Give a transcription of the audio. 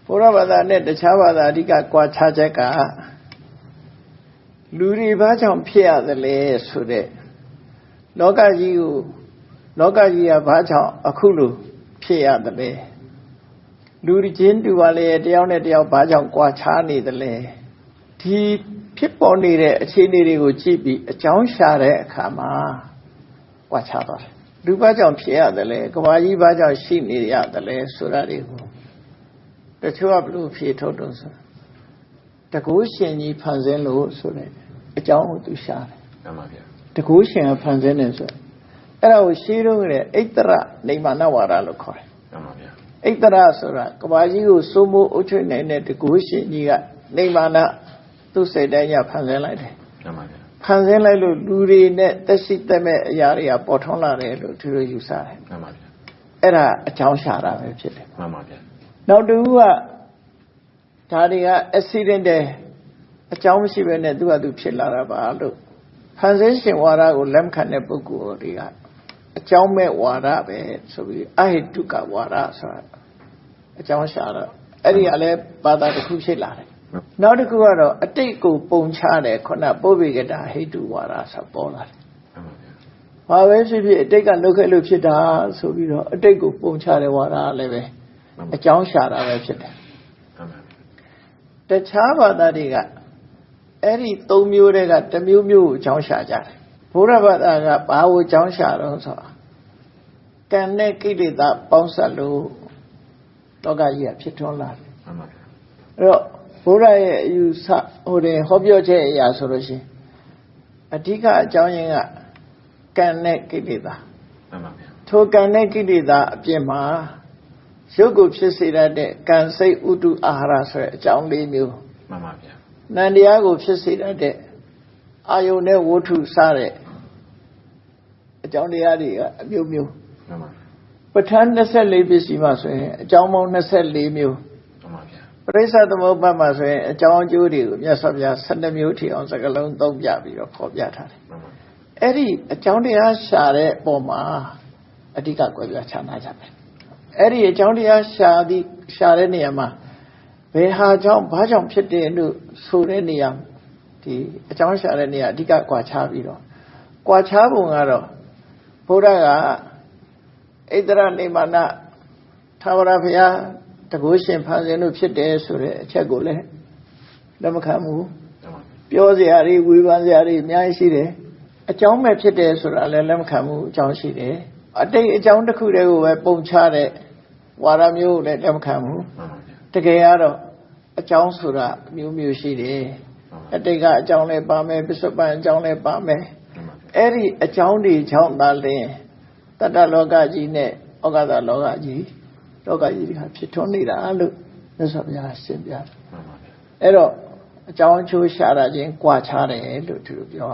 ဘုရားဘာသာနဲ့တခြားဘာသာအဓိကကွာခြားချက်ကလူတွေဘာကြောင့်ဖြစ်ရတယ်လဲဆိုတဲ့လောကကြီးကဘာကြောင့်အခုလိုဖြစ်ရတယ်လဲလူချင်းတူပါလေတယောက်နဲ့တယောက်ဘာကြောင့်ကွာခြားနေတယ်လဲဒီဖြစ်ပေါ်နေတဲ့အခြေအနေတွေကိုကြည့်ပြီးအကြောင်းရှာတဲ့အခါမှာကွာခြားသွားတယ်လူဘာကြောင့်ဖြစ်ရတယ်လဲကဘာကြီးဘာကြောင့်ရှိနေရတယ်လဲဆိုတာတွေကိုတချို့ကဘလို့ဖြေထုတ်တော့ဆိုတကူရှင်ကြီးဖန်ဆင်းလို့ဆိုတဲ့အကြောင်းကိုသူရှာတယ်မှန်ပါဗျာတကူရှင်ကဖန်ဆင်းတယ်ဆိုအဲ့ဒါကိုရှင်းတော့တဲ့ဣတ္တရနေမာနဝါဒလို့ခေါ်တယ်မှန်ပါဗျာဣတ္တရဆိုတာကဘာကြီးကိုစိုးမိုးအုပ်ချုပ်နိုင်တဲ့တကူရှင်ကြီးကနေမာနသူ့စိတ်တိုင်းရဖန်ဆင်းလိုက်တယ်မှန်ပါဗျာဖန်ဆင်းလိုက်လို့လူတွေနဲ့တက်ရှိတက်မဲ့အရာတွေကပေါ်ထွန်းလာတယ်လို့သူတို့ယူဆတယ်မှန်ပါဗျာအဲ့ဒါအကြောင်းရှာတာပဲဖြစ်တယ်မှန်ပါဗျာနောက်တစ်ခုကဒါတွေက accident တဲ့အကြောင်းမရှိဘဲနဲ့သူကသူဖြစ်လာတာပါလို့ဖန်ဆင်းရှင်ဝါဒကိုလက်မခံတဲ့ပုဂ္ဂိုလ်တွေကအကြောင်းမဲ့ဝါဒပဲဆိုပြီးအဟိတုကဝါဒဆိုတာအကြောင်းရှာတော့အဲ့ဒီကလည်းဘာသာတစ်ခုဖြစ်လာတယ်နောက်တစ်ခုကတော့အတိတ်ကိုပုံချတယ်ခုနပုဗ္ဗေကတာဟိတုဝါဒဆိုပေါ်လာတယ်ဘာပဲဖြစ်ဖြစ်အတိတ်ကလုပ်ခဲ့လို့ဖြစ်တာဆိုပြီးတော့အတိတ်ကိုပုံချတဲ့ဝါဒလည်းပဲအကြောင်းရှာတာပဲဖြစ်တယ်တခြားဘာသာတွေကအဲ့ဒီ၃မျိုးတည်းကတစ်မျိုးမျိုးကိုအကြောင်းရှာကြတယ်ဘုရားဘာသာကဘာကိုအကြောင်းရှာတော့ဆိုတာကံနဲ့ကိလေသာပေါင်းစပ်လို့လောကကြီးကဖြစ်ထွန်းလာတယ်အဲ့တော့ဘုရားရဲ့အယူဆဟောပြောချက်အရာဆိုလို့ရှိရင်အဓိကအကြောင်းရင်းကကံနဲ့ကိလေသာထိုကံနဲ့ကိလေသာအပြင်မှာရုပ်ကိုဖြစ်စေတတ်တဲ့ကံစိတ်ဥတုအာဟာရဆိုတဲ့အကြောင်း၄မျိုးမှန်ပါဗျာနန္တရားကိုဖြစ်စေတတ်တဲ့အာယုန်နဲ့ဝတ္ထုစတဲ့အကြောင်းတရားတွေကအမျိုးမျိုးမှန်ပါပဋ္ဌာန်း24ပစ္စည်းမှာဆိုရင်အကြောင်းပေါင်း24မျိုးမှန်ပါဗျာပရိစ္ဆေသမုပ္ပါဒ်မှာဆိုရင်အကြောင်းအကျိုးတွေကိုမြတ်စွာဘုရား12မျိုးထိအောင်စကားလုံးသုံးပြပြီးတော့ဖော်ပြထားတယ်မှန်ပါအဲ့ဒီအကြောင်းတရားရှာတဲ့ပုံမှာအဓိကကွဲပြားခြားနားကြတယ်အဲ့ဒီအကြောင်းတရားရှာတဲ့နေရာမှာဘယ်ဟာကြောင့်ဘာကြောင့်ဖြစ်တယ်လို့ဆိုတဲ့နေရာဒီအကြောင်းရှာတဲ့နေရာအဓိကကွာခြားပြီးတော့ကွာခြားပုံကတော့ဘုရားကဣတ္တရနေမာနသာဝရဘုရားတကုရှင်ဖန်ဆင်းလို့ဖြစ်တယ်ဆိုတဲ့အချက်ကိုလည်းလက်မခံဘူးပြောစရာတွေဝေဖန်စရာတွေအများကြီးရှိတယ်အကြောင်းပဲဖြစ်တယ်ဆိုတာလည်းလက်မခံဘူးအကြောင်းရှိတယ်အတိတ်အကြောင်းတစ်ခုတည်းကိုပဲပုံချတဲ့ဝါဒမျိုးလည်းလက်မခံဘူးတကယ်ကတော့အကြောင်းဆိုတာမျိုးမျိုးရှိတယ်အတိတ်ကအကြောင်းလည်းပါမယ်ပစ္စုပန်အကြောင်းလည်းပါမယ်အဲ့ဒီအကြောင်းတွေကြောင့်သာလျှင်တတ္တလောကကြီးနဲ့ဩဃတလောကကြီးတွေကဖြစ်ထွန်းနေတာလို့မြတ်စွာဘုရားရှင်းပြတယ်အဲ့တော့အကြောင်းအကျိုးရှာတာချင်းကြွားခြားတယ်လို့သူတို့ပြော